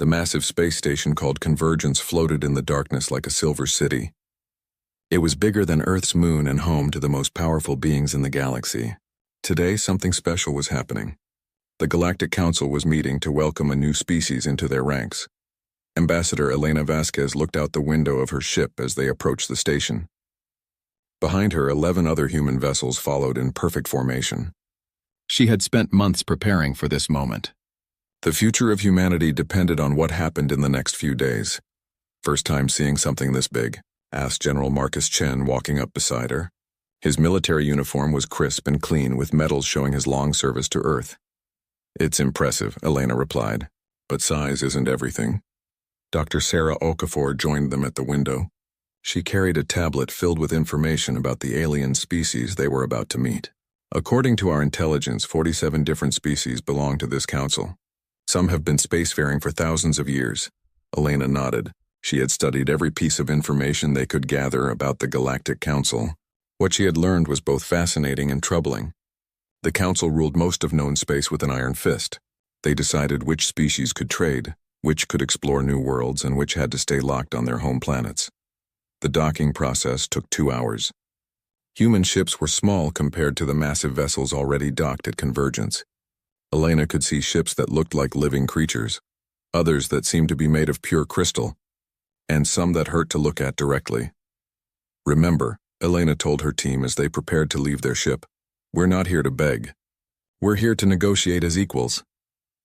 The massive space station called Convergence floated in the darkness like a silver city. It was bigger than Earth's moon and home to the most powerful beings in the galaxy. Today, something special was happening. The Galactic Council was meeting to welcome a new species into their ranks. Ambassador Elena Vasquez looked out the window of her ship as they approached the station. Behind her, 11 other human vessels followed in perfect formation. She had spent months preparing for this moment. The future of humanity depended on what happened in the next few days. "First time seeing something this big?" asked General Marcus Chen, walking up beside her. His military uniform was crisp and clean, with medals showing his long service to Earth. "It's impressive," Elena replied, "but size isn't everything." Dr. Sarah Okafor joined them at the window. She carried a tablet filled with information about the alien species they were about to meet. "According to our intelligence, 47 different species belong to this council. Some have been spacefaring for thousands of years." Elena nodded. She had studied every piece of information they could gather about the Galactic Council. What she had learned was both fascinating and troubling. The Council ruled most of known space with an iron fist. They decided which species could trade, which could explore new worlds, and which had to stay locked on their home planets. The docking process took 2 hours. Human ships were small compared to the massive vessels already docked at Convergence. Elena could see ships that looked like living creatures, others that seemed to be made of pure crystal, and some that hurt to look at directly. "Remember," Elena told her team as they prepared to leave their ship, "we're not here to beg. We're here to negotiate as equals."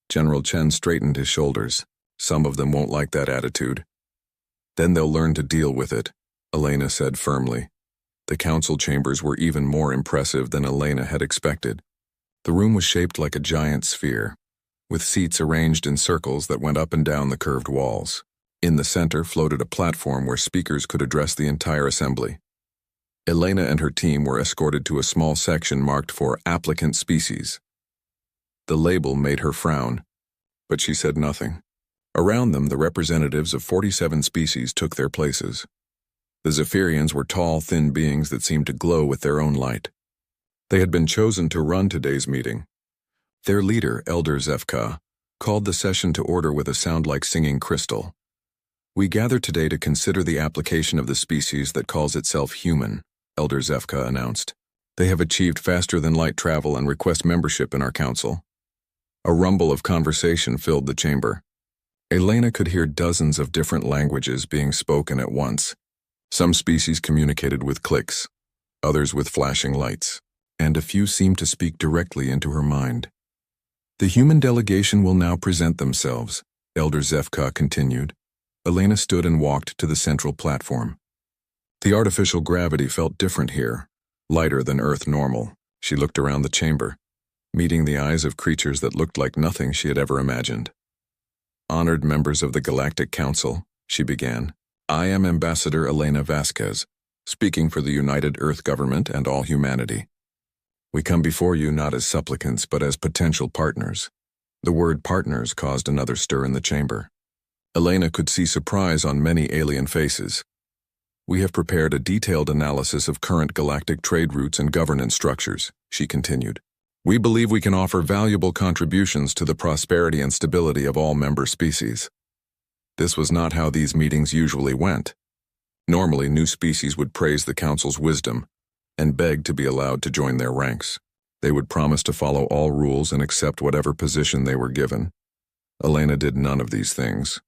General Chen straightened his shoulders. "Some of them won't like that attitude. Then they'll learn to deal with it," Elena said firmly. The council chambers were even more impressive than Elena had expected. The room was shaped like a giant sphere, with seats arranged in circles that went up and down the curved walls. In the center floated a platform where speakers could address the entire assembly. Elena and her team were escorted to a small section marked for Applicant Species. The label made her frown, but she said nothing. Around them, the representatives of 47 species took their places. The Zephyrians were tall, thin beings that seemed to glow with their own light. They had been chosen to run today's meeting. Their leader, Elder Zefka, called the session to order with a sound like singing crystal. "We gather today to consider the application of the species that calls itself human," Elder Zefka announced. "They have achieved faster-than-light travel and request membership in our council." A rumble of conversation filled the chamber. Elena could hear dozens of different languages being spoken at once. Some species communicated with clicks, others with flashing lights, and a few seemed to speak directly into her mind. "The human delegation will now present themselves," Elder Zefka continued. Elena stood and walked to the central platform. The artificial gravity felt different here, lighter than Earth normal. She looked around the chamber, meeting the eyes of creatures that looked like nothing she had ever imagined. "Honored members of the Galactic Council," she began, "I am Ambassador Elena Vasquez, speaking for the United Earth Government and all humanity. We come before you not as supplicants but as potential partners." The word partners caused another stir in the chamber. Elena could see surprise on many alien faces. "We have prepared a detailed analysis of current galactic trade routes and governance structures," she continued. "We believe we can offer valuable contributions to the prosperity and stability of all member species." This was not how these meetings usually went. Normally, new species would praise the Council's wisdom and beg to be allowed to join their ranks. They would promise to follow all rules and accept whatever position they were given. Elena did none of these things.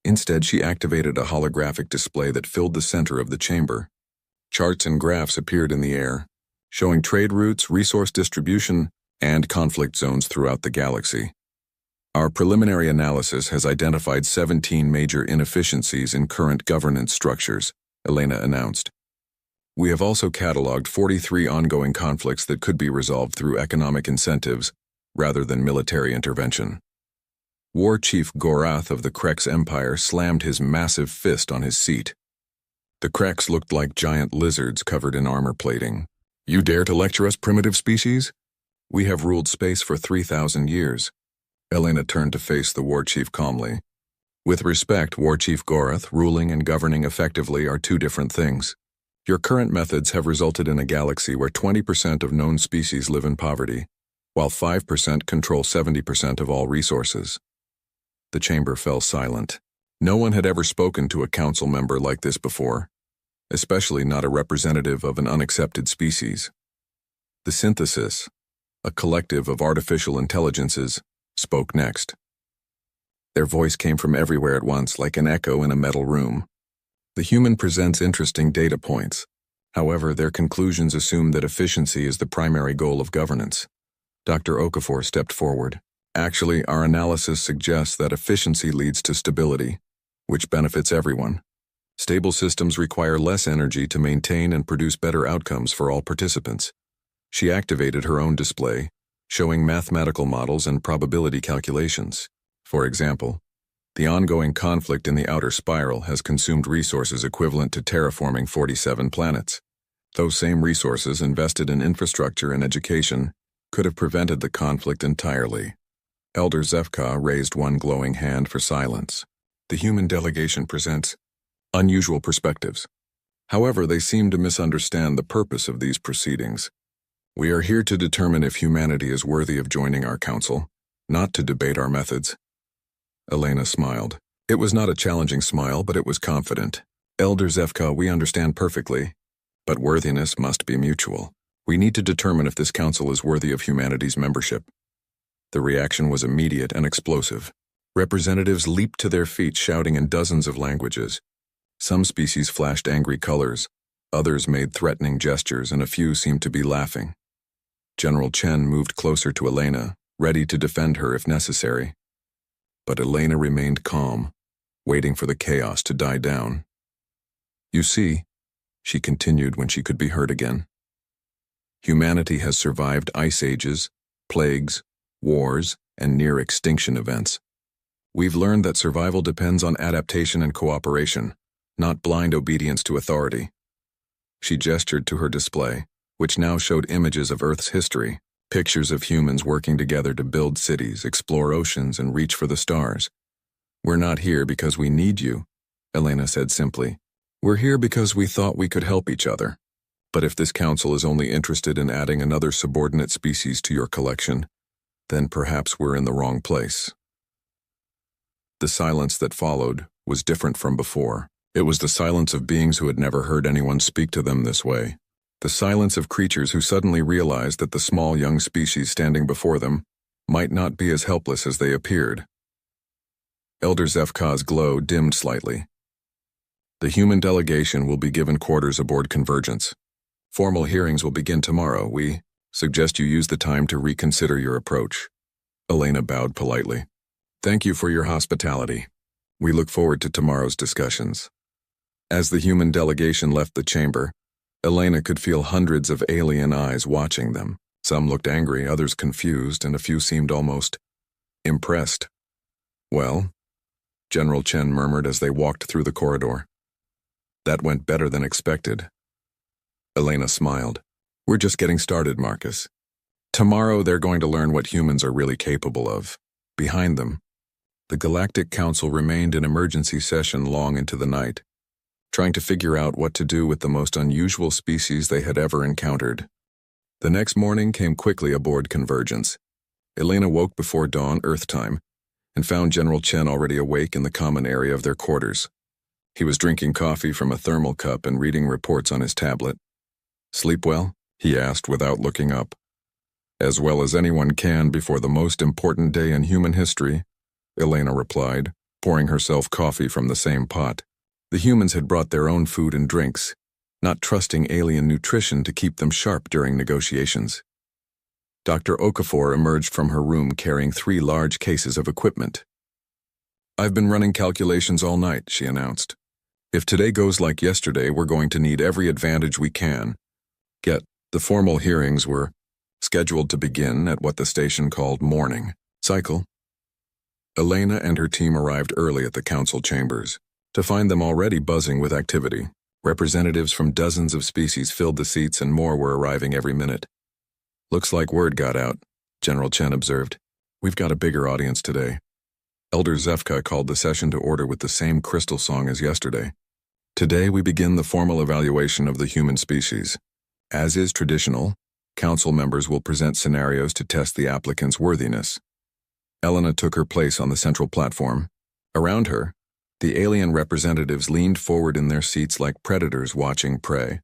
Instead, she activated a holographic display that filled the center of the chamber. Charts and graphs appeared in the air, showing trade routes, resource distribution, and conflict zones throughout the galaxy. "Our preliminary analysis has identified 17 major inefficiencies in current governance structures," Elena announced. "We have also cataloged 43 ongoing conflicts that could be resolved through economic incentives rather than military intervention." War Chief Gorath of the Krex Empire slammed his massive fist on his seat. The Krex looked like giant lizards covered in armor plating. "You dare to lecture us, primitive species? We have ruled space for 3,000 years. Elena turned to face the War Chief calmly. "With respect, War Chief Gorath, ruling and governing effectively are two different things. Your current methods have resulted in a galaxy where 20% of known species live in poverty, while 5% control 70% of all resources. The chamber fell silent. No one had ever spoken to a council member like this before, especially not a representative of an unaccepted species. The synthesis, a collective of artificial intelligences, spoke next. Their voice came from everywhere at once, like an echo in a metal room. The human presents interesting data points. However, their conclusions assume that efficiency is the primary goal of governance. Dr. Okafor stepped forward. Actually, our analysis suggests that efficiency leads to stability, which benefits everyone. Stable systems require less energy to maintain and produce better outcomes for all participants. She activated her own display, showing mathematical models and probability calculations. For example, the ongoing conflict in the outer spiral has consumed resources equivalent to terraforming 47 planets. Those same resources invested in infrastructure and education could have prevented the conflict entirely. Elder Zefka raised one glowing hand for silence. The human delegation presents unusual perspectives. However, they seem to misunderstand the purpose of these proceedings. We are here to determine if humanity is worthy of joining our council, not to debate our methods. Elena smiled. It was not a challenging smile, but it was confident. Elder Zefka, we understand perfectly, but worthiness must be mutual. We need to determine if this council is worthy of humanity's membership. The reaction was immediate and explosive. Representatives leaped to their feet, shouting in dozens of languages. Some species flashed angry colors, others made threatening gestures, and a few seemed to be laughing. General Chen moved closer to Elena, ready to defend her if necessary. But Elena remained calm, waiting for the chaos to die down. You see, she continued when she could be heard again, humanity has survived ice ages, plagues, wars, and near-extinction events. We've learned that survival depends on adaptation and cooperation, not blind obedience to authority. She gestured to her display, which now showed images of Earth's history, pictures of humans working together to build cities, explore oceans, and reach for the stars. We're not here because we need you, Elena said simply. We're here because we thought we could help each other. But if this council is only interested in adding another subordinate species to your collection, then perhaps we're in the wrong place. The silence that followed was different from before. It was the silence of beings who had never heard anyone speak to them this way. The silence of creatures who suddenly realized that the small young species standing before them might not be as helpless as they appeared. Elder Zefka's glow dimmed slightly. The human delegation will be given quarters aboard Convergence. Formal hearings will begin tomorrow. We suggest you use the time to reconsider your approach. Elena bowed politely. Thank you for your hospitality. We look forward to tomorrow's discussions. As the human delegation left the chamber, Elena could feel hundreds of alien eyes watching them. Some looked angry, others confused, and a few seemed almost impressed. Well, General Chen murmured as they walked through the corridor. That went better than expected. Elena smiled. We're just getting started, Marcus. Tomorrow they're going to learn what humans are really capable of. Behind them, the Galactic Council remained in emergency session long into the night, trying to figure out what to do with the most unusual species they had ever encountered. The next morning came quickly aboard Convergence. Elena woke before dawn Earth time and found General Chen already awake in the common area of their quarters. He was drinking coffee from a thermal cup and reading reports on his tablet. Sleep well? He asked without looking up. As well as anyone can before the most important day in human history, Elena replied, pouring herself coffee from the same pot. The humans had brought their own food and drinks, not trusting alien nutrition to keep them sharp during negotiations. Dr. Okafor emerged from her room carrying 3 large cases of equipment. I've been running calculations all night, she announced. If today goes like yesterday, we're going to need every advantage we can. Yet, the formal hearings were scheduled to begin at what the station called morning cycle. Elena and her team arrived early at the council chambers, to find them already buzzing with activity. Representatives from dozens of species filled the seats and more were arriving every minute. Looks like word got out, General Chen observed. We've got a bigger audience today. Elder Zefka called the session to order with the same crystal song as yesterday. Today we begin the formal evaluation of the human species. As is traditional, council members will present scenarios to test the applicant's worthiness. Elena took her place on the central platform. Around her, the alien representatives leaned forward in their seats like predators watching prey.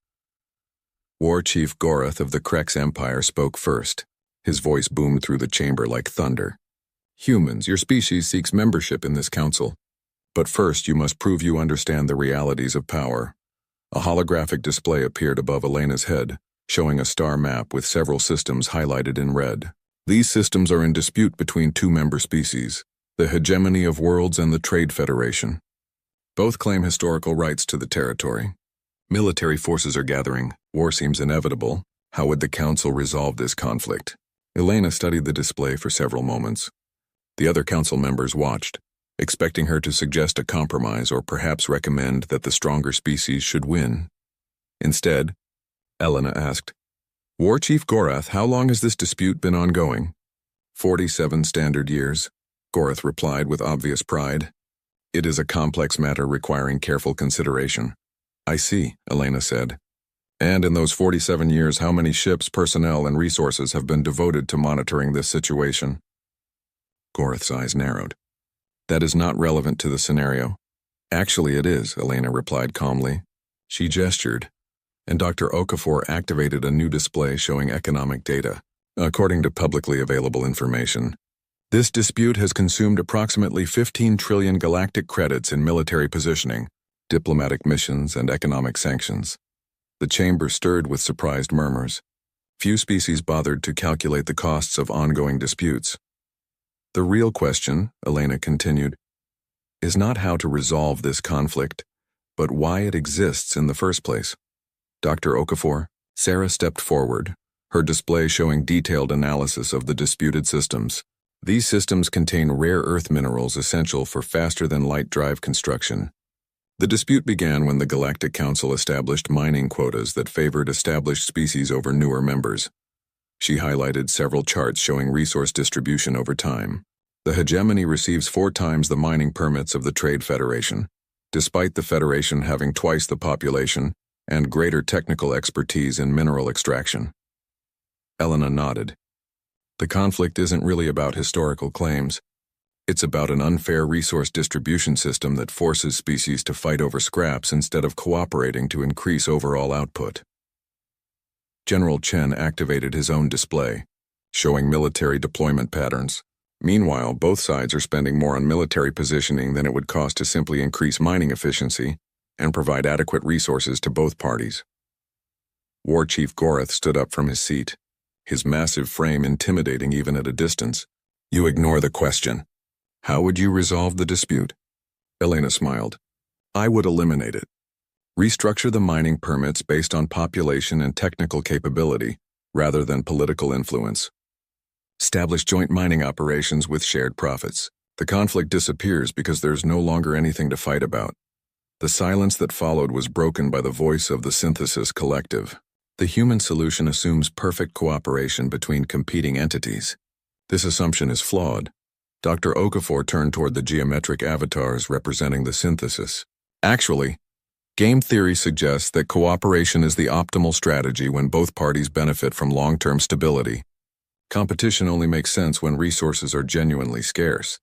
War Chief Gorath of the Krex Empire spoke first. His voice boomed through the chamber like thunder. Humans, your species seeks membership in this council. But first you must prove you understand the realities of power. A holographic display appeared above Elena's head, showing a star map with several systems highlighted in red. These systems are in dispute between two member species, the Hegemony of Worlds and the Trade Federation. Both claim historical rights to the territory. Military forces are gathering. War seems inevitable. How would the council resolve this conflict? Elena studied the display for several moments. The other council members watched, expecting her to suggest a compromise or perhaps recommend that the stronger species should win. Instead, Elena asked, War Chief Gorath, how long has this dispute been ongoing? 47 standard years, Gorath replied with obvious pride. It is a complex matter requiring careful consideration. I see, Elena said. And in those 47 years, how many ships, personnel, and resources have been devoted to monitoring this situation? Gorath's eyes narrowed. That is not relevant to the scenario. Actually, it is, Elena replied calmly. She gestured, and Dr. Okafor activated a new display showing economic data. According to publicly available information, this dispute has consumed approximately 15 trillion galactic credits in military positioning, diplomatic missions, and economic sanctions. The chamber stirred with surprised murmurs. Few species bothered to calculate the costs of ongoing disputes. The real question, Elena continued, is not how to resolve this conflict, but why it exists in the first place. Dr. Okafor, Sarah stepped forward, her display showing detailed analysis of the disputed systems. These systems contain rare earth minerals essential for faster-than-light drive construction. The dispute began when the Galactic Council established mining quotas that favored established species over newer members. She highlighted several charts showing resource distribution over time. The hegemony receives 4 times the mining permits of the Trade Federation, despite the Federation having twice the population and greater technical expertise in mineral extraction. Elena nodded. The conflict isn't really about historical claims. It's about an unfair resource distribution system that forces species to fight over scraps instead of cooperating to increase overall output. General Chen activated his own display, showing military deployment patterns. Meanwhile, both sides are spending more on military positioning than it would cost to simply increase mining efficiency and provide adequate resources to both parties. War Chief Gorath stood up from his seat, his massive frame intimidating even at a distance. You ignore the question. How would you resolve the dispute? Elena smiled. I would eliminate it. Restructure the mining permits based on population and technical capability, rather than political influence. Establish joint mining operations with shared profits. The conflict disappears because there's no longer anything to fight about. The silence that followed was broken by the voice of the Synthesis Collective. The human solution assumes perfect cooperation between competing entities. This assumption is flawed. Dr. Okafor turned toward the geometric avatars representing the synthesis. Actually, game theory suggests that cooperation is the optimal strategy when both parties benefit from long-term stability. Competition only makes sense when resources are genuinely scarce.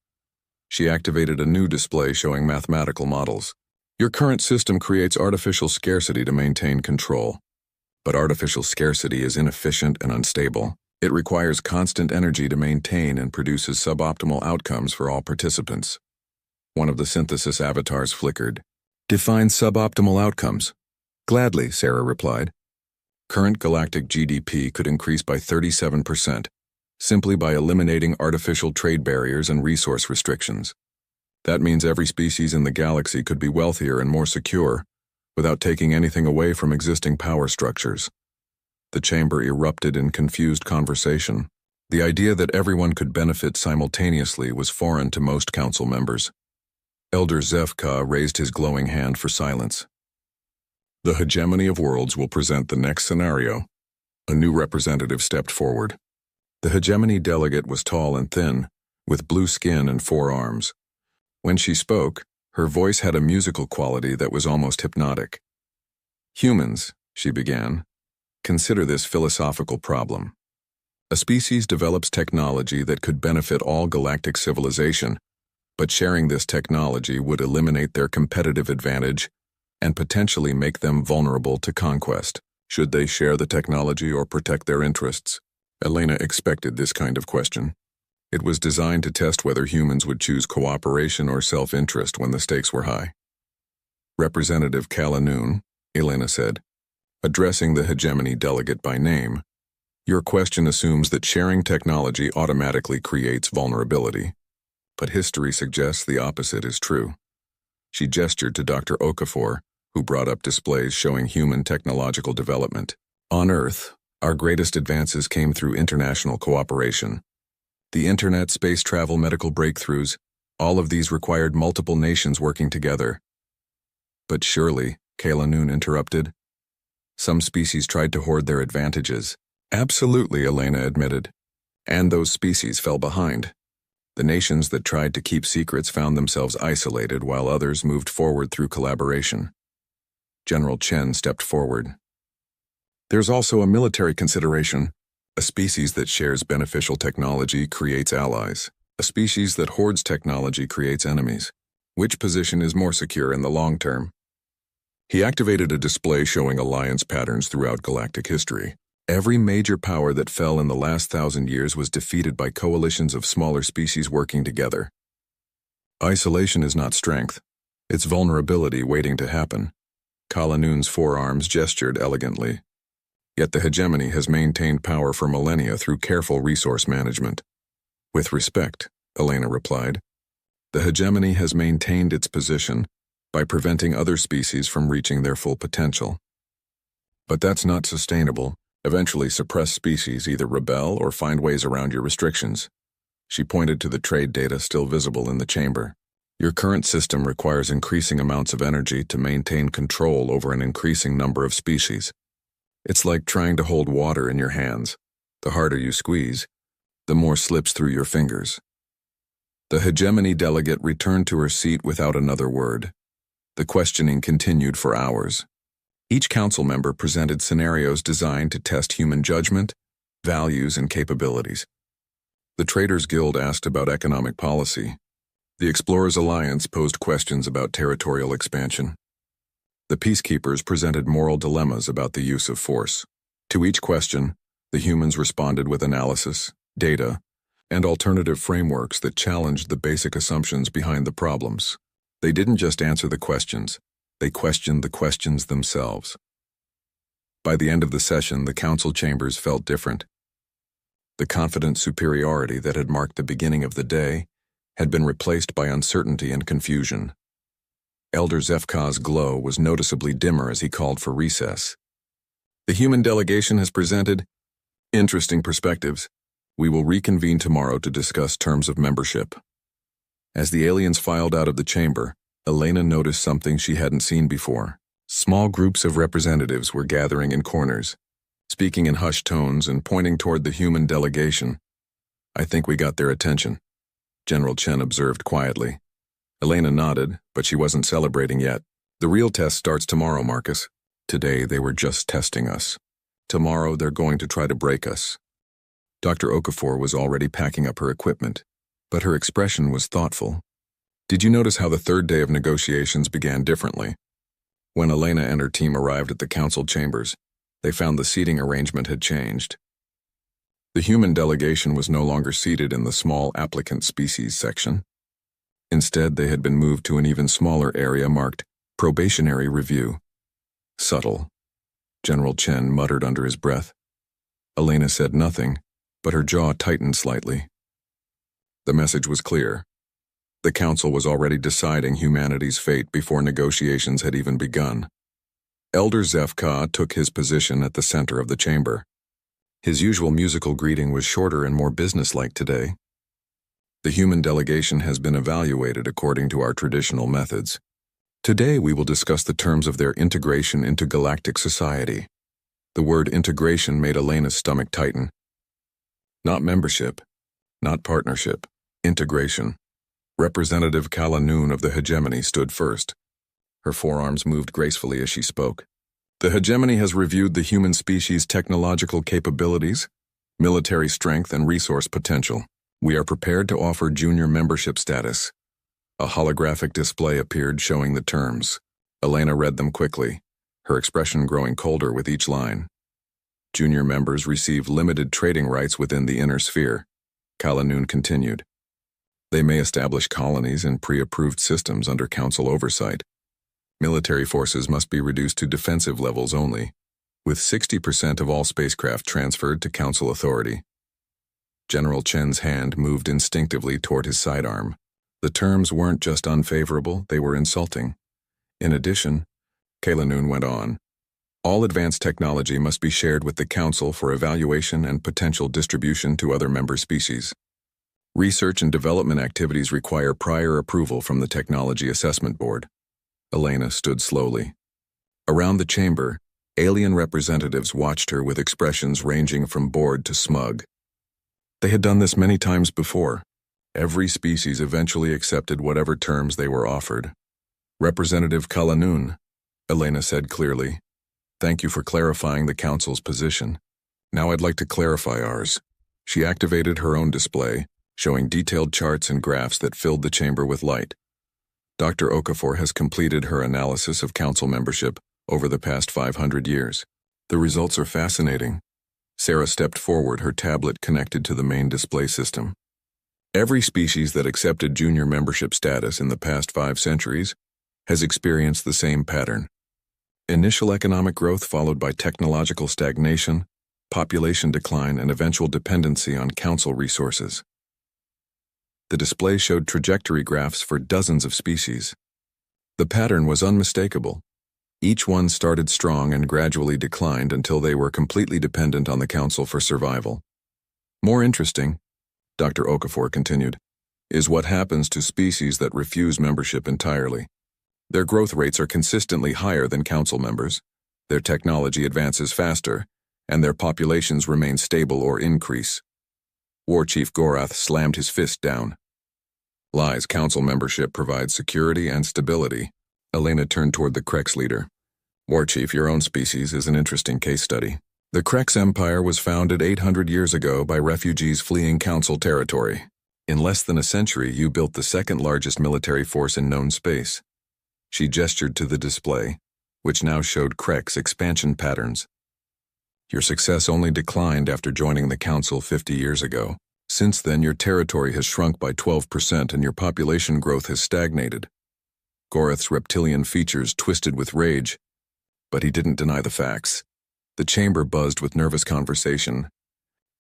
She activated a new display showing mathematical models. Your current system creates artificial scarcity to maintain control. But artificial scarcity is inefficient and unstable. It requires constant energy to maintain and produces suboptimal outcomes for all participants. One of the synthesis avatars flickered. Define suboptimal outcomes. Gladly, Sarah replied. Current galactic GDP could increase by 37%, simply by eliminating artificial trade barriers and resource restrictions. That means every species in the galaxy could be wealthier and more secure, without taking anything away from existing power structures. The chamber erupted in confused conversation. The idea that everyone could benefit simultaneously was foreign to most council members. Elder Zefka raised his glowing hand for silence. The Hegemony of Worlds will present the next scenario. A new representative stepped forward. The Hegemony delegate was tall and thin, with blue skin and 4 arms. When she spoke, her voice had a musical quality that was almost hypnotic. Humans, she began, consider this philosophical problem. A species develops technology that could benefit all galactic civilization, but sharing this technology would eliminate their competitive advantage and potentially make them vulnerable to conquest. Should they share the technology or protect their interests? Elena expected this kind of question. It was designed to test whether humans would choose cooperation or self-interest when the stakes were high. Representative Kalanoon, Elena said, addressing the hegemony delegate by name, your question assumes that sharing technology automatically creates vulnerability. But history suggests the opposite is true. She gestured to Dr. Okafor, who brought up displays showing human technological development. On Earth, our greatest advances came through international cooperation. The internet, space travel, medical breakthroughs, all of these required multiple nations working together. But surely, Kalanoon interrupted, some species tried to hoard their advantages. Absolutely, Elena admitted. And those species fell behind. The nations that tried to keep secrets found themselves isolated while others moved forward through collaboration. General Chen stepped forward. There's also a military consideration. A species that shares beneficial technology creates allies. A species that hoards technology creates enemies. Which position is more secure in the long term? He activated a display showing alliance patterns throughout galactic history. Every major power that fell in the last 1,000 years was defeated by coalitions of smaller species working together. Isolation is not strength. It's vulnerability waiting to happen. Kalanoon's forearms gestured elegantly. Yet the hegemony has maintained power for millennia through careful resource management. With respect, Elena replied, the hegemony has maintained its position by preventing other species from reaching their full potential. But that's not sustainable. Eventually, suppressed species either rebel or find ways around your restrictions. She pointed to the trade data still visible in the chamber. Your current system requires increasing amounts of energy to maintain control over an increasing number of species. It's like trying to hold water in your hands. The harder you squeeze, the more slips through your fingers. The hegemony delegate returned to her seat without another word. The questioning continued for hours. Each council member presented scenarios designed to test human judgment, values, and capabilities. The Traders Guild asked about economic policy. The Explorers Alliance posed questions about territorial expansion. The Peacekeepers presented moral dilemmas about the use of force. To each question, the humans responded with analysis, data, and alternative frameworks that challenged the basic assumptions behind the problems. They didn't just answer the questions. They questioned the questions themselves. By the end of the session, the council chambers felt different. The confident superiority that had marked the beginning of the day had been replaced by uncertainty and confusion. Elder Zefka's glow was noticeably dimmer as he called for recess. The human delegation has presented interesting perspectives. We will reconvene tomorrow to discuss terms of membership. As the aliens filed out of the chamber, Elena noticed something she hadn't seen before. Small groups of representatives were gathering in corners, speaking in hushed tones and pointing toward the human delegation. I think we got their attention, General Chen observed quietly. Elena nodded, but she wasn't celebrating yet. The real test starts tomorrow, Marcus. Today they were just testing us. Tomorrow they're going to try to break us. Dr. Okafor was already packing up her equipment, but her expression was thoughtful. Did you notice how the third day of negotiations began differently? When Elena and her team arrived at the council chambers, they found the seating arrangement had changed. The human delegation was no longer seated in the small applicant species section. Instead, they had been moved to an even smaller area marked probationary review. Subtle, General Chen muttered under his breath. Elena said nothing, but her jaw tightened slightly. The message was clear. The council was already deciding humanity's fate before negotiations had even begun. Elder Zefka took his position at the center of the chamber. His usual musical greeting was shorter and more businesslike today. The human delegation has been evaluated according to our traditional methods. Today we will discuss the terms of their integration into galactic society. The word integration made Elena's stomach tighten. Not membership, not partnership, integration. Representative Kalanoon of the hegemony stood first. Her forearms moved gracefully as she spoke. The hegemony has reviewed the human species' technological capabilities Military strength and resource potential. We are prepared to offer junior membership status. A holographic display appeared showing the terms. Elena read them quickly, her expression growing colder with each line. Junior members receive limited trading rights within the inner sphere. Kalanoon continued. They may establish colonies in pre-approved systems under council oversight. Military forces must be reduced to defensive levels only, with 60% of all spacecraft transferred to council authority. General Chen's hand moved instinctively toward his sidearm. The terms weren't just unfavorable, they were insulting. In addition, Kalanoon went on, all advanced technology must be shared with the Council for evaluation and potential distribution to other member species. Research and development activities require prior approval from the Technology Assessment Board. Elena stood slowly. Around the chamber, alien representatives watched her with expressions ranging from bored to smug. They had done this many times before. Every species eventually accepted whatever terms they were offered. Representative Kalanoon, Elena said clearly, thank you for clarifying the Council's position. Now I'd like to clarify ours. She activated her own display, showing detailed charts and graphs that filled the chamber with light. Dr. Okafor has completed her analysis of Council membership over the past 500 years. The results are fascinating. Sarah stepped forward, her tablet connected to the main display system. Every species that accepted junior membership status in the past 5 centuries has experienced the same pattern. Initial economic growth followed by technological stagnation, population decline, and eventual dependency on council resources. The display showed trajectory graphs for dozens of species. The pattern was unmistakable. Each one started strong and gradually declined until they were completely dependent on the council for survival. More interesting, Dr. Okafor continued, is what happens to species that refuse membership entirely. Their growth rates are consistently higher than council members, their technology advances faster, and their populations remain stable or increase. War Chief Gorath slammed his fist down. Lies, council membership provides security and stability. Elena turned toward the Krex leader. War Chief, your own species is an interesting case study. The Krex Empire was founded 800 years ago by refugees fleeing council territory. In less than a century, you built the second largest military force in known space. She gestured to the display, which now showed Krex expansion patterns. Your success only declined after joining the council 50 years ago. Since then, your territory has shrunk by 12% and your population growth has stagnated. Gorath's reptilian features twisted with rage, but he didn't deny the facts. The chamber buzzed with nervous conversation.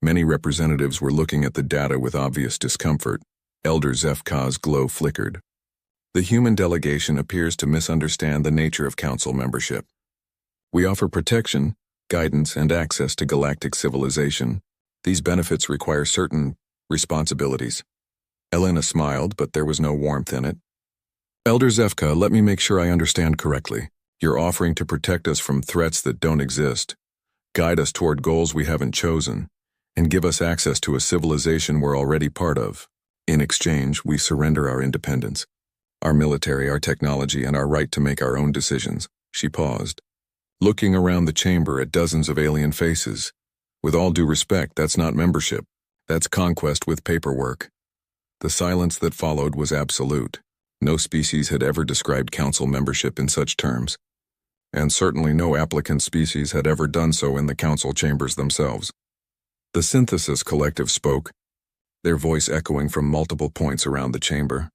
Many representatives were looking at the data with obvious discomfort. Elder Zefka's glow flickered. The human delegation appears to misunderstand the nature of council membership. We offer protection, guidance, and access to galactic civilization. These benefits require certain responsibilities. Elena smiled, but there was no warmth in it. Elder Zefka, let me make sure I understand correctly. You're offering to protect us from threats that don't exist, guide us toward goals we haven't chosen, and give us access to a civilization we're already part of. In exchange, we surrender our independence. Our military, our technology, and our right to make our own decisions. She paused, looking around the chamber at dozens of alien faces. With all due respect, that's not membership. That's conquest with paperwork. The silence that followed was absolute. No species had ever described council membership in such terms. And certainly no applicant species had ever done so in the council chambers themselves. The Synthesis Collective spoke, their voice echoing from multiple points around the chamber.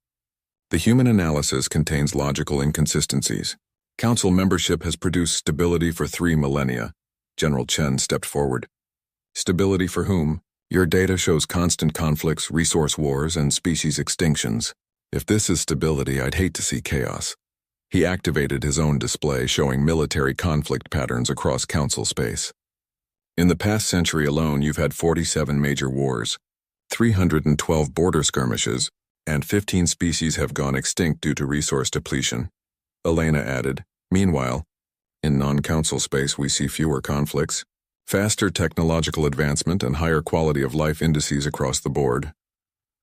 The human analysis contains logical inconsistencies. Council membership has produced stability for 3 millennia. General Chen stepped forward. Stability for whom? Your data shows constant conflicts, resource wars, and species extinctions. If this is stability, I'd hate to see chaos. He activated his own display showing military conflict patterns across council space. In the past century alone, you've had 47 major wars, 312 border skirmishes, and 15 species have gone extinct due to resource depletion. Elena added, meanwhile, in non-council space we see fewer conflicts, faster technological advancement, and higher quality of life indices across the board.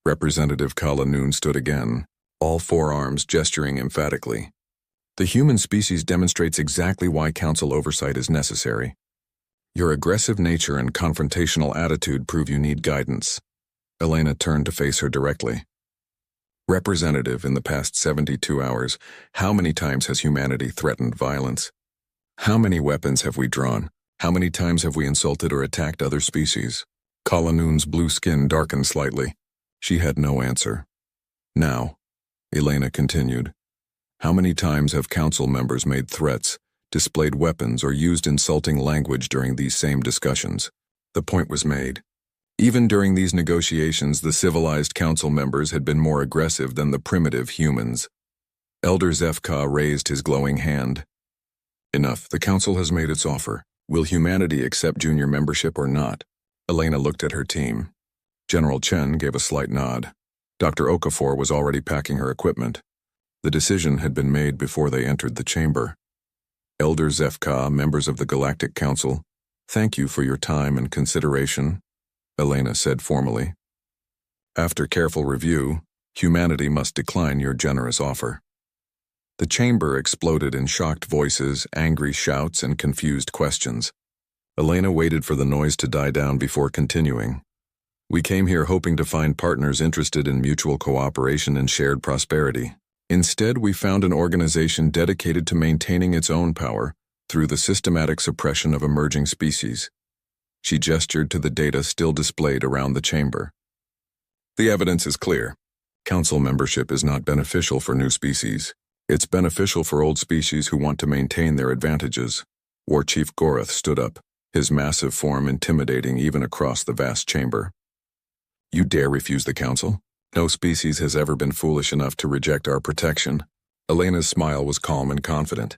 Representative Kalanoon stood again, all 4 arms gesturing emphatically. The human species demonstrates exactly why council oversight is necessary. Your aggressive nature and confrontational attitude prove you need guidance. Elena turned to face her directly. Representative, in the past 72 hours, how many times has humanity threatened violence? How many weapons have we drawn? How many times have we insulted or attacked other species? Kalanoon's blue skin darkened slightly. She had no answer. Now, Elena continued, how many times have council members made threats, displayed weapons, or used insulting language during these same discussions? The point was made. Even during these negotiations, the civilized council members had been more aggressive than the primitive humans. Elder Zefka raised his glowing hand. Enough, the council has made its offer. Will humanity accept junior membership or not? Elena looked at her team. General Chen gave a slight nod. Dr. Okafor was already packing her equipment. The decision had been made before they entered the chamber. Elder Zefka, members of the Galactic Council, thank you for your time and consideration, Elena said formally. After careful review, humanity must decline your generous offer. The chamber exploded in shocked voices, angry shouts, and confused questions. Elena waited for the noise to die down before continuing. We came here hoping to find partners interested in mutual cooperation and shared prosperity. Instead, we found an organization dedicated to maintaining its own power through the systematic suppression of emerging species. She gestured to the data still displayed around the chamber. The evidence is clear. Council membership is not beneficial for new species. It's beneficial for old species who want to maintain their advantages. War Chief Gorath stood up, his massive form intimidating even across the vast chamber. You dare refuse the council? No species has ever been foolish enough to reject our protection. Elena's smile was calm and confident.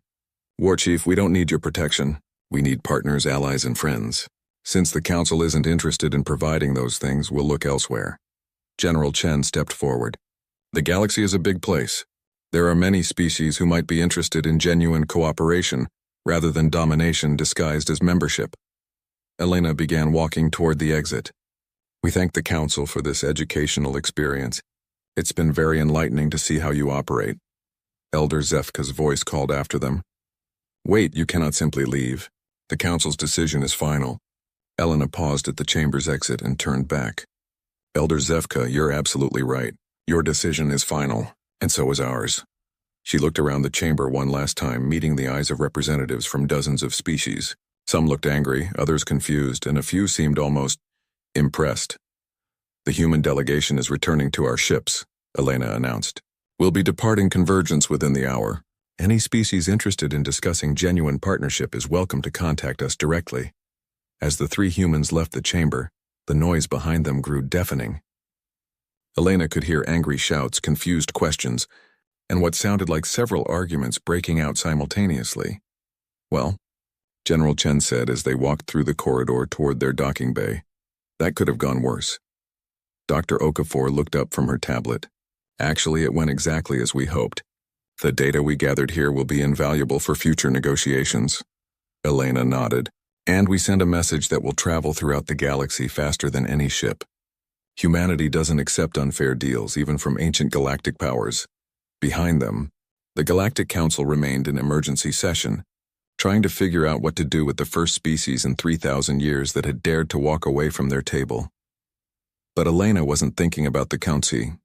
War Chief, we don't need your protection. We need partners, allies, and friends. Since the council isn't interested in providing those things, we'll look elsewhere. General Chen stepped forward. The galaxy is a big place. There are many species who might be interested in genuine cooperation, rather than domination disguised as membership. Elena began walking toward the exit. We thank the council for this educational experience. It's been very enlightening to see how you operate. Elder Zefka's voice called after them. Wait, you cannot simply leave. The council's decision is final. Elena paused at the chamber's exit and turned back. Elder Zefka, you're absolutely right. Your decision is final, and so is ours. She looked around the chamber one last time, meeting the eyes of representatives from dozens of species. Some looked angry, others confused, and a few seemed almost impressed. The human delegation is returning to our ships, Elena announced. We'll be departing Convergence within the hour. Any species interested in discussing genuine partnership is welcome to contact us directly. As the three humans left the chamber, the noise behind them grew deafening. Elena could hear angry shouts, confused questions, and what sounded like several arguments breaking out simultaneously. Well, General Chen said as they walked through the corridor toward their docking bay. That could have gone worse. Dr. Okafor looked up from her tablet. Actually, it went exactly as we hoped. The data we gathered here will be invaluable for future negotiations. Elena nodded. And we send a message that will travel throughout the galaxy faster than any ship. Humanity doesn't accept unfair deals, even from ancient galactic powers. Behind them, the Galactic Council remained in emergency session, trying to figure out what to do with the first species in 3,000 years that had dared to walk away from their table. But Elena wasn't thinking about the Council.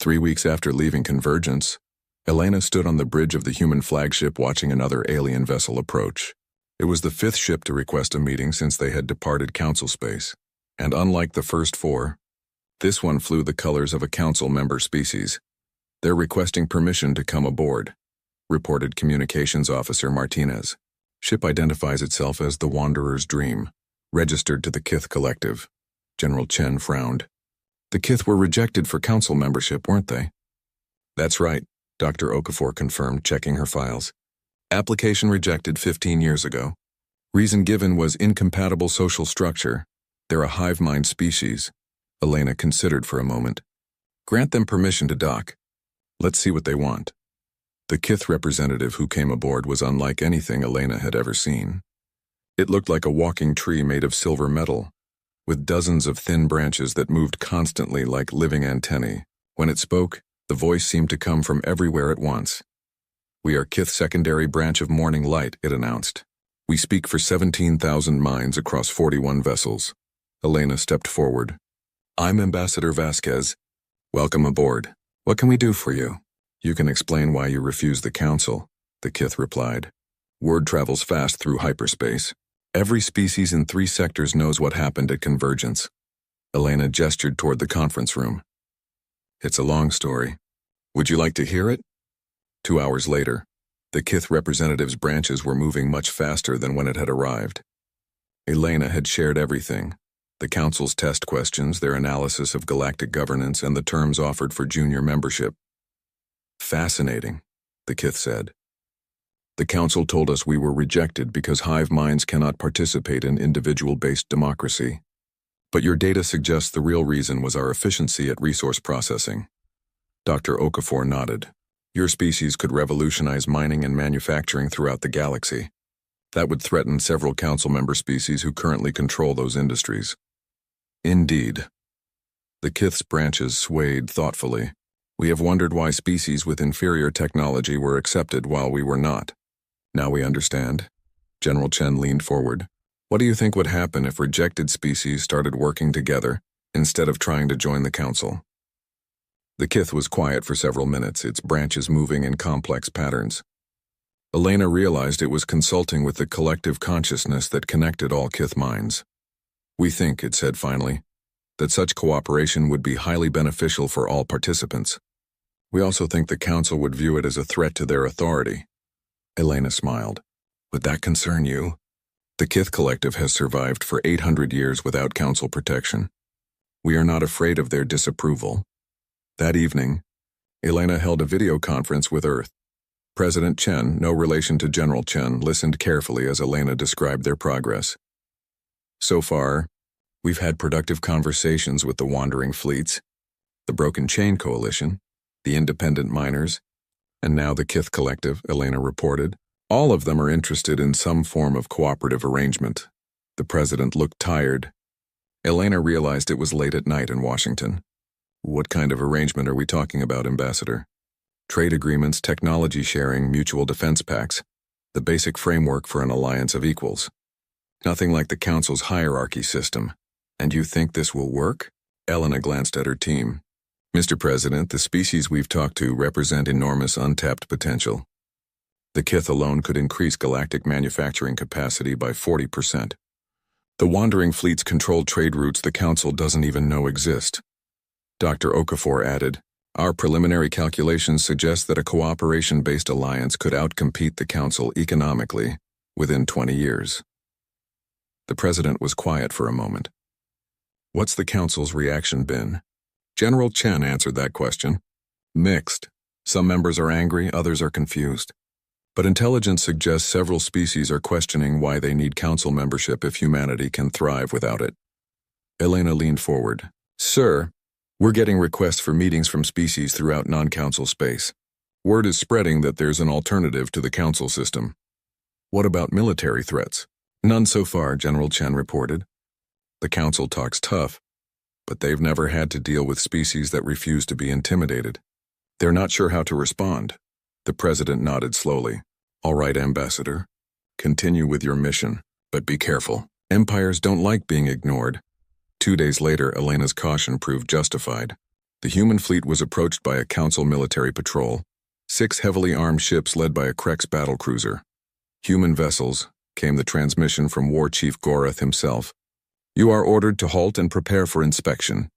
3 weeks after leaving Convergence, Elena stood on the bridge of the human flagship watching another alien vessel approach. It was the 5th ship to request a meeting since they had departed Council space, and unlike the first 4, this one flew the colors of a Council member species. They're requesting permission to come aboard, reported Communications Officer Martinez. Ship identifies itself as the Wanderer's Dream, registered to the Kith Collective. General Chen frowned. The Kith were rejected for council membership, weren't they? That's right, Dr. Okafor confirmed, checking her files. Application rejected 15 years ago. Reason given was incompatible social structure. They're a hive mind species. Elena considered for a moment. Grant them permission to dock. Let's see what they want. The Kith representative who came aboard was unlike anything Elena had ever seen. It looked like a walking tree made of silver metal, with dozens of thin branches that moved constantly like living antennae. When it spoke, the voice seemed to come from everywhere at once. We are Kith's secondary branch of Morning Light, it announced. We speak for 17,000 minds across 41 vessels. Elena stepped forward. I'm Ambassador Vasquez. Welcome aboard. What can we do for you? You can explain why you refused the council, the Kith replied. Word travels fast through hyperspace. Every species in 3 sectors knows what happened at Convergence. Elena gestured toward the conference room. It's a long story. Would you like to hear it? 2 hours later, the Kith representatives' branches were moving much faster than when it had arrived. Elena had shared everything: the council's test questions, their analysis of galactic governance, and the terms offered for junior membership. Fascinating, the Kith said. The council told us we were rejected because hive minds cannot participate in individual-based democracy. But your data suggests the real reason was our efficiency at resource processing. Dr. Okafor nodded. Your species could revolutionize mining and manufacturing throughout the galaxy. That would threaten several council member species who currently control those industries. Indeed. The Kith's branches swayed thoughtfully. We have wondered why species with inferior technology were accepted while we were not. Now we understand. General Chen leaned forward. What do you think would happen if rejected species started working together instead of trying to join the council? The Kith was quiet for several minutes, its branches moving in complex patterns. Elena realized it was consulting with the collective consciousness that connected all Kith minds. We think, it said finally, that such cooperation would be highly beneficial for all participants. We also think the council would view it as a threat to their authority. Elena smiled. Would that concern you? The Kith Collective has survived for 800 years without council protection. We are not afraid of their disapproval. That evening, Elena held a video conference with Earth. President Chen, no relation to General Chen, listened carefully as Elena described their progress. So far, we've had productive conversations with the wandering fleets, the Broken Chain Coalition, the independent miners, and now the Kith Collective, Elena reported. All of them are interested in some form of cooperative arrangement. The president looked tired. Elena realized it was late at night in Washington. What kind of arrangement are we talking about, Ambassador? Trade agreements, technology sharing, mutual defense pacts, the basic framework for an alliance of equals. Nothing like the Council's hierarchy system. And you think this will work? Elena glanced at her team. Mr. President, the species we've talked to represent enormous untapped potential. The Kith alone could increase galactic manufacturing capacity by 40%. The wandering fleets control trade routes the Council doesn't even know exist. Dr. Okafor added, our preliminary calculations suggest that a cooperation-based alliance could outcompete the Council economically within 20 years. The president was quiet for a moment. What's the Council's reaction been? General Chen answered that question. Mixed. Some members are angry, others are confused. But intelligence suggests several species are questioning why they need Council membership if humanity can thrive without it. Elena leaned forward. Sir, we're getting requests for meetings from species throughout non-Council space. Word is spreading that there's an alternative to the Council system. What about military threats? None so far, General Chen reported. The Council talks tough, but they've never had to deal with species that refuse to be intimidated. They're not sure how to respond. The president nodded slowly. All right, Ambassador. Continue with your mission, but be careful. Empires don't like being ignored. 2 days later, Elena's caution proved justified. The human fleet was approached by a Council military patrol, 6 heavily armed ships led by a Krex battlecruiser. Human vessels, came the transmission from War Chief Gorath himself. You are ordered to halt and prepare for inspection.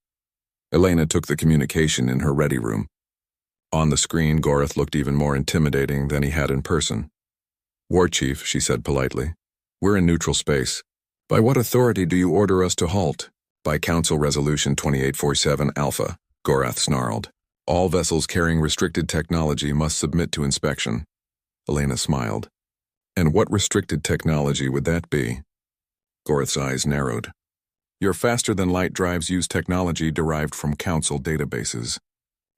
Elena took the communication in her ready room. On the screen, Gorath looked even more intimidating than he had in person. War Chief, she said politely, we're in neutral space. By what authority do you order us to halt? By Council Resolution 2847 Alpha, Gorath snarled. All vessels carrying restricted technology must submit to inspection. Elena smiled. And what restricted technology would that be? Gorath's eyes narrowed. Your faster-than-light drives use technology derived from Council databases.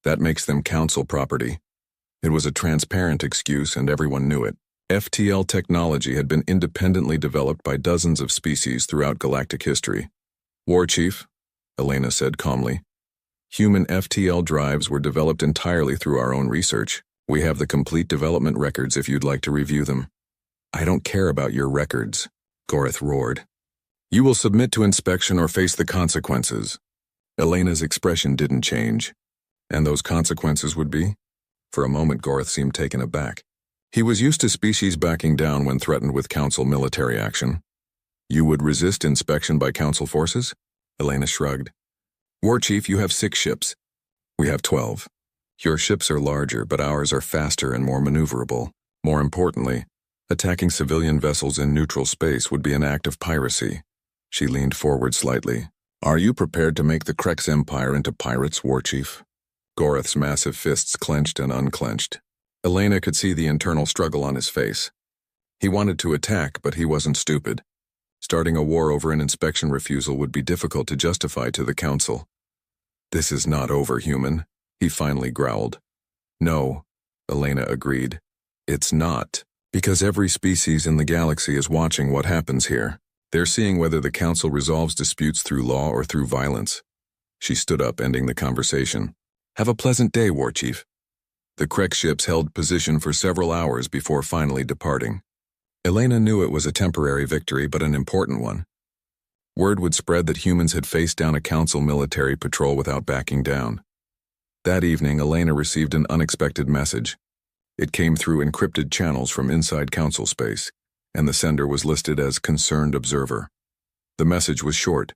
That makes them Council property. It was a transparent excuse and everyone knew it. FTL technology had been independently developed by dozens of species throughout galactic history. War Chief, Elena said calmly, human FTL drives were developed entirely through our own research. We have the complete development records if you'd like to review them. I don't care about your records, Goreth roared. You will submit to inspection or face the consequences. Elena's expression didn't change. And those consequences would be? For a moment, Goreth seemed taken aback. He was used to species backing down when threatened with Council military action. You would resist inspection by Council forces? Elena shrugged. War Chief, you have 6 ships. We have 12. Your ships are larger, but ours are faster and more maneuverable. More importantly, attacking civilian vessels in neutral space would be an act of piracy. She leaned forward slightly. Are you prepared to make the Krex Empire into pirates, War Chief? Goreth's massive fists clenched and unclenched. Elena could see the internal struggle on his face. He wanted to attack, but he wasn't stupid. Starting a war over an inspection refusal would be difficult to justify to the Council. This is not over, human, he finally growled. No, Elena agreed. It's not, because every species in the galaxy is watching what happens here. They're seeing whether the Council resolves disputes through law or through violence. She stood up, ending the conversation. Have a pleasant day, War Chief. The Krex ships held position for several hours before finally departing. Elena knew it was a temporary victory, but an important one. Word would spread that humans had faced down a Council military patrol without backing down. That evening, Elena received an unexpected message. It came through encrypted channels from inside Council space, and the sender was listed as Concerned Observer. The message was short.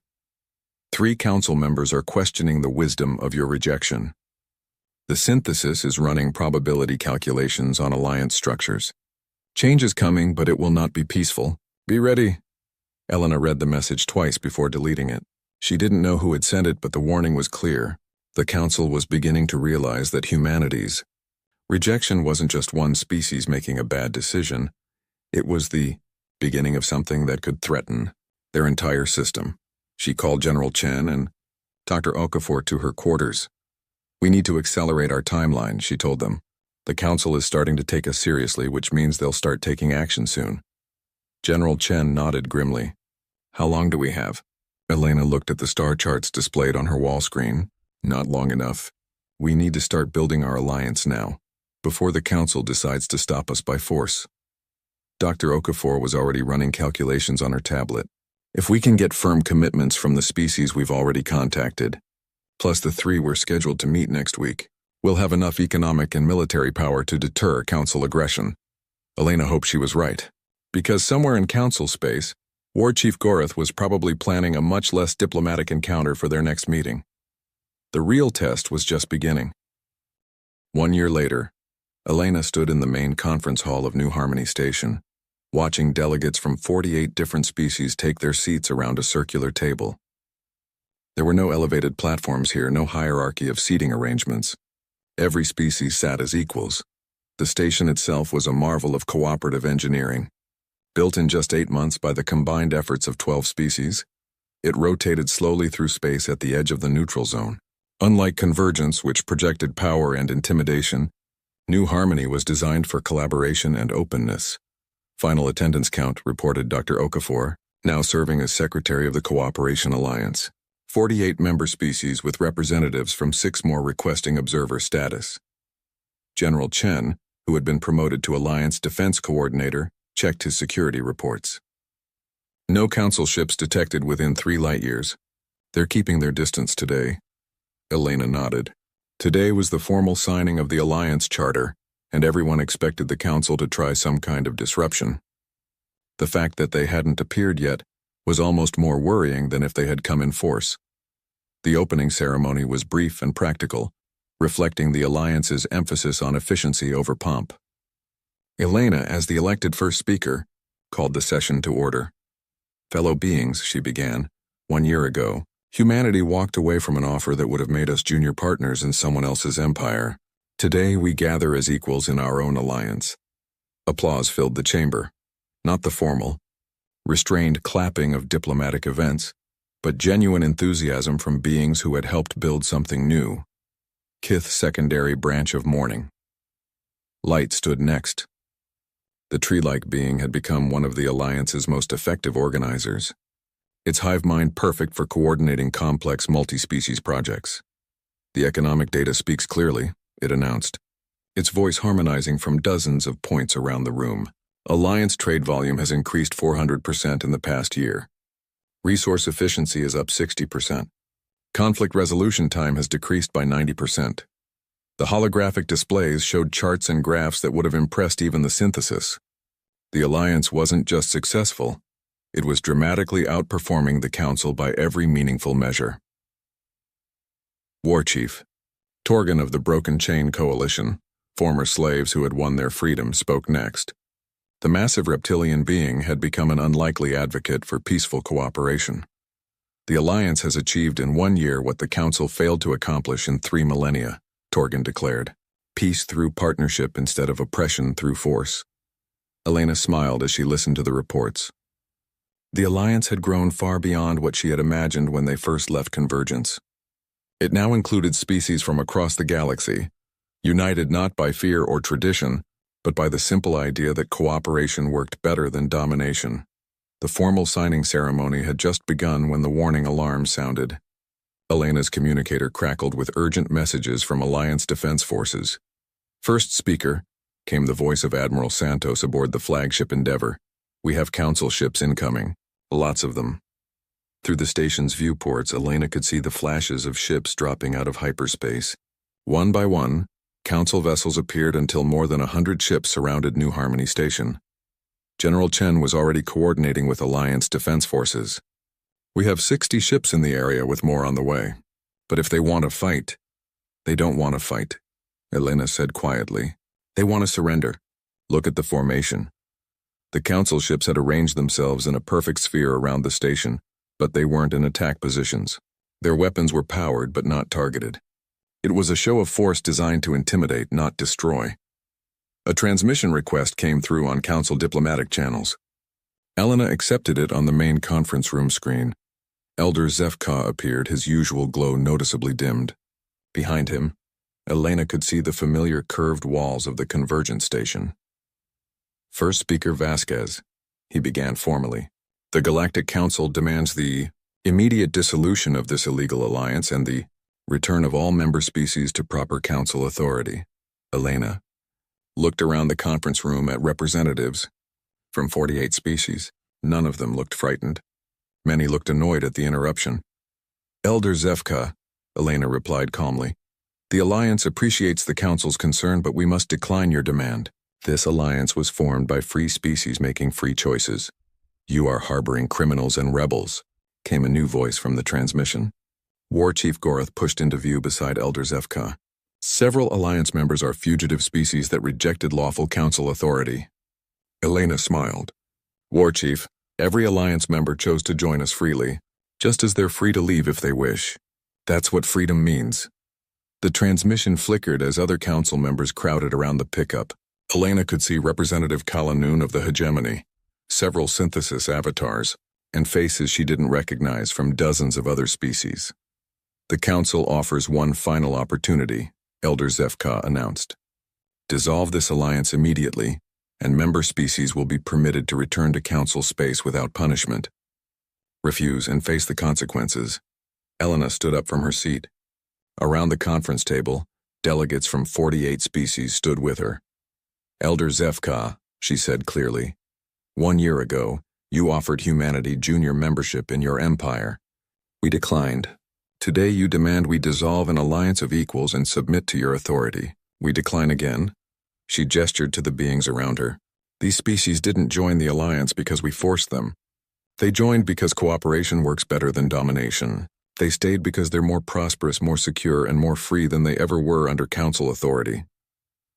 3 Council members are questioning the wisdom of your rejection. The synthesis is running probability calculations on alliance structures. Change is coming, but it will not be peaceful. Be ready. Elena read the message twice before deleting it. She didn't know who had sent it, but the warning was clear. The Council was beginning to realize that humanity's rejection wasn't just one species making a bad decision. It was the beginning of something that could threaten their entire system. She called General Chen and Dr. Okafor to her quarters. We need to accelerate our timeline, she told them. The Council is starting to take us seriously, which means they'll start taking action soon. General Chen nodded grimly. How long do we have? Elena looked at the star charts displayed on her wall screen. Not long enough. We need to start building our alliance now, before the Council decides to stop us by force. Dr. Okafor was already running calculations on her tablet. If we can get firm commitments from the species we've already contacted, plus the 3 we're scheduled to meet next week, we'll have enough economic and military power to deter Council aggression. Elena hoped she was right, because somewhere in Council space, War Chief Goreth was probably planning a much less diplomatic encounter for their next meeting. The real test was just beginning. 1 year later, Elena stood in the main conference hall of New Harmony Station, watching delegates from 48 different species take their seats around a circular table. There were no elevated platforms here, no hierarchy of seating arrangements. Every species sat as equals. The station itself was a marvel of cooperative engineering. Built in just 8 months by the combined efforts of 12 species, it rotated slowly through space at the edge of the neutral zone. Unlike Convergence, which projected power and intimidation, New Harmony was designed for collaboration and openness. Final attendance count, reported Dr. Okafor, now serving as Secretary of the Cooperation Alliance. 48 member species with representatives from 6 more requesting observer status. General Chen, who had been promoted to Alliance Defense Coordinator, checked his security reports. No Council ships detected within 3 light-years. They're keeping their distance today. Elena nodded. Today was the formal signing of the Alliance Charter, and everyone expected the Council to try some kind of disruption. The fact that they hadn't appeared yet was almost more worrying than if they had come in force. The opening ceremony was brief and practical, reflecting the Alliance's emphasis on efficiency over pomp. Elena, as the elected first speaker, called the session to order. Fellow beings, she began, 1 year ago, humanity walked away from an offer that would have made us junior partners in someone else's empire. Today we gather as equals in our own alliance. Applause filled the chamber. Not the formal, restrained clapping of diplomatic events, but genuine enthusiasm from beings who had helped build something new. Kith's secondary branch of mourning. Light stood next. The tree-like being had become one of the Alliance's most effective organizers. Its hive mind perfect for coordinating complex multi-species projects. The economic data speaks clearly, it announced, its voice harmonizing from dozens of points around the room. Alliance trade volume has increased 400% in the past year. Resource efficiency is up 60%. Conflict resolution time has decreased by 90%. The holographic displays showed charts and graphs that would have impressed even the synthesis. The alliance wasn't just successful, it was dramatically outperforming the Council by every meaningful measure. War Chief Torgan of the Broken Chain Coalition, former slaves who had won their freedom, spoke next. The massive reptilian being had become an unlikely advocate for peaceful cooperation. The Alliance has achieved in 1 year what the Council failed to accomplish in 3 millennia, Torgan declared. Peace through partnership instead of oppression through force. Elena smiled as she listened to the reports. The Alliance had grown far beyond what she had imagined when they first left Convergence. It now included species from across the galaxy, united not by fear or tradition, but by the simple idea that cooperation worked better than domination. The formal signing ceremony had just begun when the warning alarm sounded. Elena's communicator crackled with urgent messages from Alliance Defense Forces. First speaker, came the voice of Admiral Santos aboard the flagship Endeavor. We have Council ships incoming. Lots of them. Through the station's viewports, Elena could see the flashes of ships dropping out of hyperspace. One by one, Council vessels appeared until more than 100 ships surrounded New Harmony Station. General Chen was already coordinating with Alliance Defense Forces. We have 60 ships in the area with more on the way. But if they want to fight, they don't want to fight, Elena said quietly. They want to surrender. Look at the formation. The Council ships had arranged themselves in a perfect sphere around the station, but they weren't in attack positions. Their weapons were powered but not targeted. It was a show of force designed to intimidate, not destroy. A transmission request came through on Council diplomatic channels. Elena accepted it on the main conference room screen. Elder Zefka appeared, his usual glow noticeably dimmed. Behind him, Elena could see the familiar curved walls of the Convergence station. First Speaker Vasquez, he began formally. The Galactic Council demands the immediate dissolution of this illegal alliance and the return of all member species to proper Council authority. Elena looked around the conference room at representatives from 48 species. None of them looked frightened. Many looked annoyed at the interruption. Elder Zefka, Elena replied calmly. The Alliance appreciates the Council's concern, but we must decline your demand. This alliance was formed by free species making free choices. You are harboring criminals and rebels, came a new voice from the transmission. War Chief Gorath pushed into view beside Elder Zefka. Several Alliance members are fugitive species that rejected lawful Council authority. Elena smiled. War Chief, every Alliance member chose to join us freely, just as they're free to leave if they wish. That's what freedom means. The transmission flickered as other Council members crowded around the pickup. Elena could see Representative Kalanoon of the Hegemony, several synthesis avatars, and faces she didn't recognize from dozens of other species. The Council offers one final opportunity, Elder Zefka announced. Dissolve this alliance immediately, and member species will be permitted to return to Council space without punishment. Refuse and face the consequences. Elena stood up from her seat. Around the conference table, delegates from 48 species stood with her. Elder Zefka, she said clearly, 1 year ago, you offered humanity junior membership in your empire. We declined. Today you demand we dissolve an alliance of equals and submit to your authority. We decline again. She gestured to the beings around her. These species didn't join the alliance because we forced them. They joined because cooperation works better than domination. They stayed because they're more prosperous, more secure, and more free than they ever were under Council authority.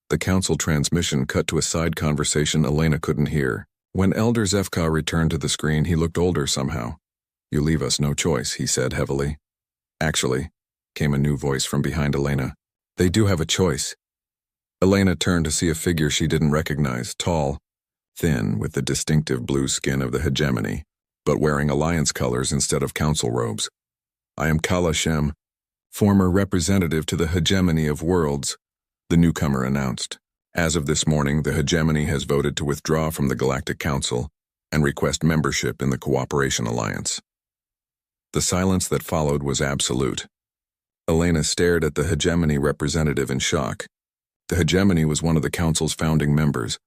The Council transmission cut to a side conversation Elena couldn't hear. When Elder Zefka returned to the screen, he looked older somehow. You leave us no choice, he said heavily. Actually, came a new voice from behind Elena. They do have a choice. Elena turned to see a figure she didn't recognize, tall, thin, with the distinctive blue skin of the Hegemony, but wearing Alliance colors instead of Council robes. I am Kala Shem, former representative to the Hegemony of Worlds, the newcomer announced. As of this morning, the Hegemony has voted to withdraw from the Galactic Council and request membership in the Cooperation Alliance. The silence that followed was absolute. Elena stared at the Hegemony representative in shock. The Hegemony was one of the Council's founding members,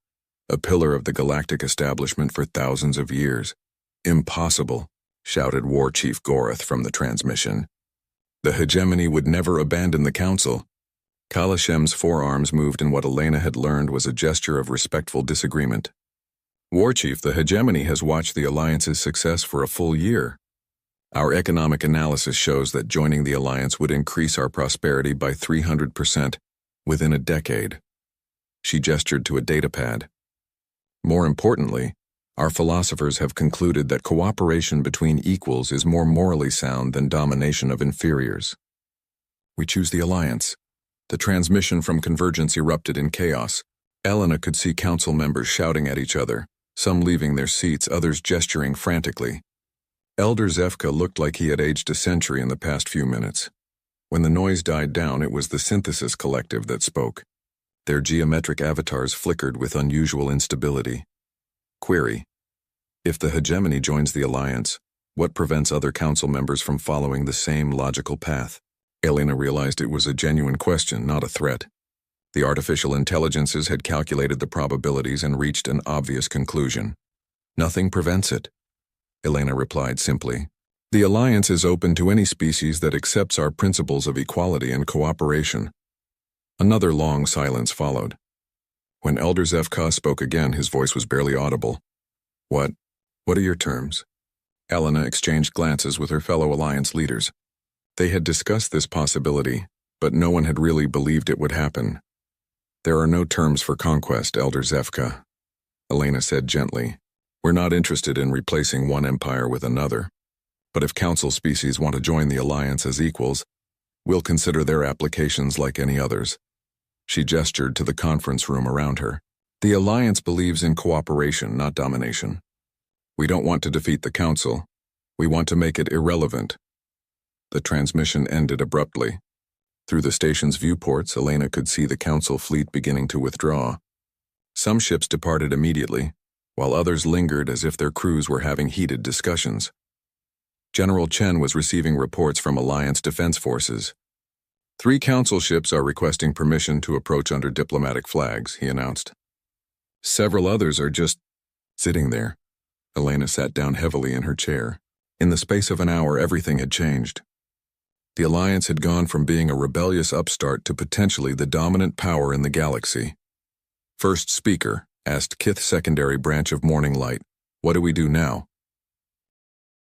a pillar of the galactic establishment for thousands of years. Impossible, shouted War Chief Gorath from the transmission. The hegemony would never abandon the council. Kalashem's forearms moved in what Elena had learned was a gesture of respectful disagreement. War Chief, the hegemony has watched the Alliance's success for a full year. Our economic analysis shows that joining the Alliance would increase our prosperity by 300% within a decade. She gestured to a datapad. More importantly, our philosophers have concluded that cooperation between equals is more morally sound than domination of inferiors. We choose the Alliance. The transmission from Convergence erupted in chaos. Elena could see council members shouting at each other, some leaving their seats, others gesturing frantically. Elder Zefka looked like he had aged a century in the past few minutes. When the noise died down, it was the Synthesis Collective that spoke. Their geometric avatars flickered with unusual instability. Query: if the hegemony joins the Alliance, what prevents other council members from following the same logical path? Elena realized it was a genuine question, not a threat. The artificial intelligences had calculated the probabilities and reached an obvious conclusion. Nothing prevents it. Elena replied simply. The Alliance is open to any species that accepts our principles of equality and cooperation. Another long silence followed. When Elder Zefka spoke again, his voice was barely audible. What are your terms? Elena exchanged glances with her fellow Alliance leaders. They had discussed this possibility, but no one had really believed it would happen. There are no terms for conquest, Elder Zefka, Elena said gently. We're not interested in replacing one empire with another. But if council species want to join the Alliance as equals, we'll consider their applications like any others. She gestured to the conference room around her. The Alliance believes in cooperation, not domination. We don't want to defeat the council. We want to make it irrelevant. The transmission ended abruptly. Through the station's viewports, Elena could see the council fleet beginning to withdraw. Some ships departed immediately, while others lingered as if their crews were having heated discussions. General Chen was receiving reports from Alliance defense forces. 3 council ships are requesting permission to approach under diplomatic flags, he announced. Several others are just sitting there. Elena sat down heavily in her chair. In the space of an hour, everything had changed. The Alliance had gone from being a rebellious upstart to potentially the dominant power in the galaxy. First speaker, asked Kith Secondary Branch of Morning Light. What do we do now?